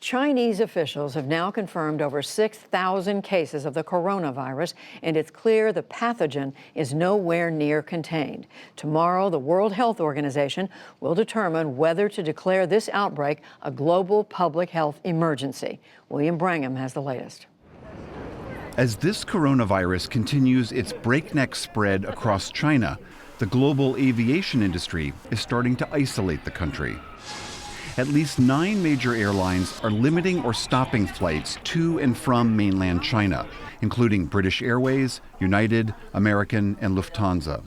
Chinese officials have now confirmed over 6,000 cases of the coronavirus, and it's clear the pathogen is nowhere near contained. Tomorrow, the World Health Organization will determine whether to declare this outbreak a global public health emergency. William Brangham has the latest. As this coronavirus continues its breakneck spread across China, the global aviation industry is starting to isolate the country. At least 9 major airlines are limiting or stopping flights to and from mainland China, including British Airways, United, American, and Lufthansa.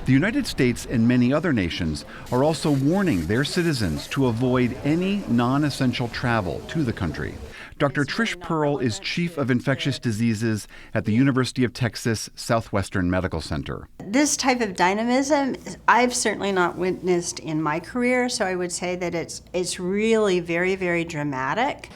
The United States and many other nations are also warning their citizens to avoid any non-essential travel to the country. Dr. Trish Pearl is Chief of Infectious Diseases at the University of Texas Southwestern Medical Center. This type of dynamism, I've certainly not witnessed in my career, so I would say that it's really very, very dramatic.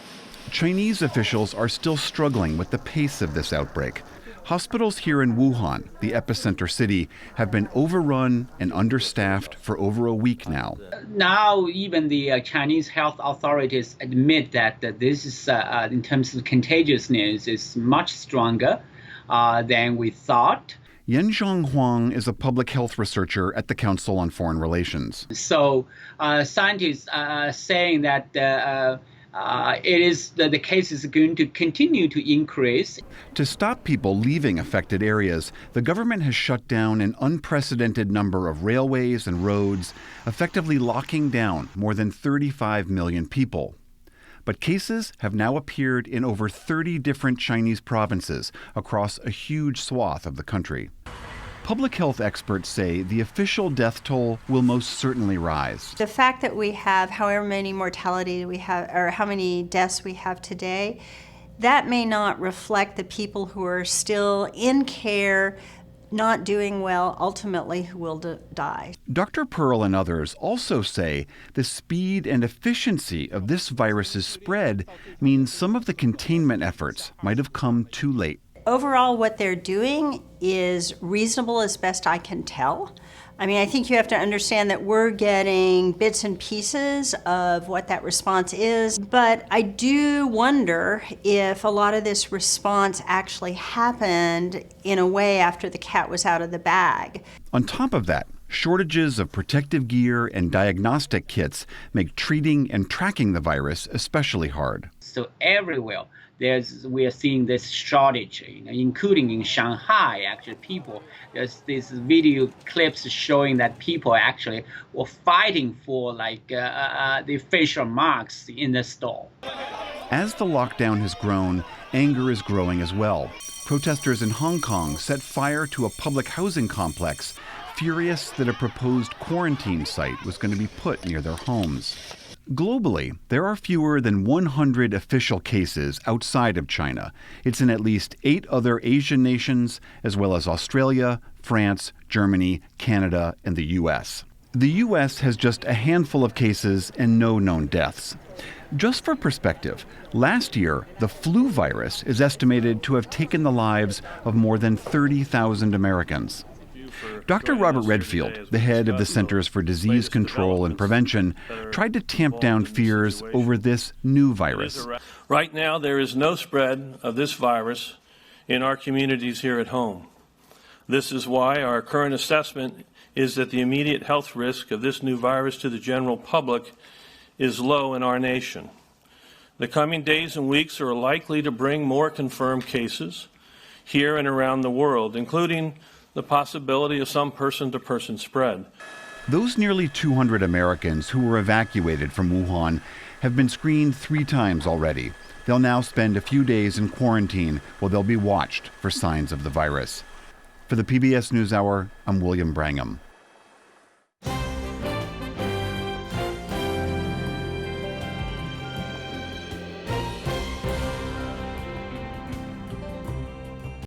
Chinese officials are still struggling with the pace of this outbreak. Hospitals here in Wuhan, the epicenter city, have been overrun and understaffed for over a week now. Now, even the Chinese health authorities admit that this is, in terms of contagiousness, is much stronger than we thought. Yanzhong Huang is a public health researcher at the Council on Foreign Relations. So scientists are saying that the case is going to continue to increase. To stop people leaving affected areas, the government has shut down an unprecedented number of railways and roads, effectively locking down more than 35 million people. But cases have now appeared in over 30 different Chinese provinces across a huge swath of the country. Public health experts say the official death toll will most certainly rise. The fact that we have however many mortality we have, or how many deaths we have today, that may not reflect the people who are still in care, not doing well, ultimately who will die. Dr. Pearl and others also say the speed and efficiency of this virus's spread means some of the containment efforts might have come too late. Overall, what they're doing is reasonable as best I can tell. I mean, I think you have to understand that we're getting bits and pieces of what that response is, but I do wonder if a lot of this response actually happened in a way after the cat was out of the bag. On top of that, shortages of protective gear and diagnostic kits make treating and tracking the virus especially hard. So everywhere we are seeing this shortage, including in Shanghai. Actually, there's these video clips showing that people actually were fighting for the facial marks in the store. As the lockdown has grown, anger is growing as well. Protesters in Hong Kong set fire to a public housing complex, furious that a proposed quarantine site was going to be put near their homes. Globally, there are fewer than 100 official cases outside of China. It's in at least 8 other Asian nations, as well as Australia, France, Germany, Canada, and the U.S. The U.S. has just a handful of cases and no known deaths. Just for perspective, last year, the flu virus is estimated to have taken the lives of more than 30,000 Americans. Dr. Robert Redfield, the head of the Centers for Disease Control and Prevention, tried to tamp down fears over this new virus. Right now, there is no spread of this virus in our communities here at home. This is why our current assessment is that the immediate health risk of this new virus to the general public is low in our nation. The coming days and weeks are likely to bring more confirmed cases here and around the world, including the possibility of some person-to-person spread. Those nearly 200 Americans who were evacuated from Wuhan have been screened 3 times already. They'll now spend a few days in quarantine while they'll be watched for signs of the virus. For the PBS NewsHour, I'm William Brangham.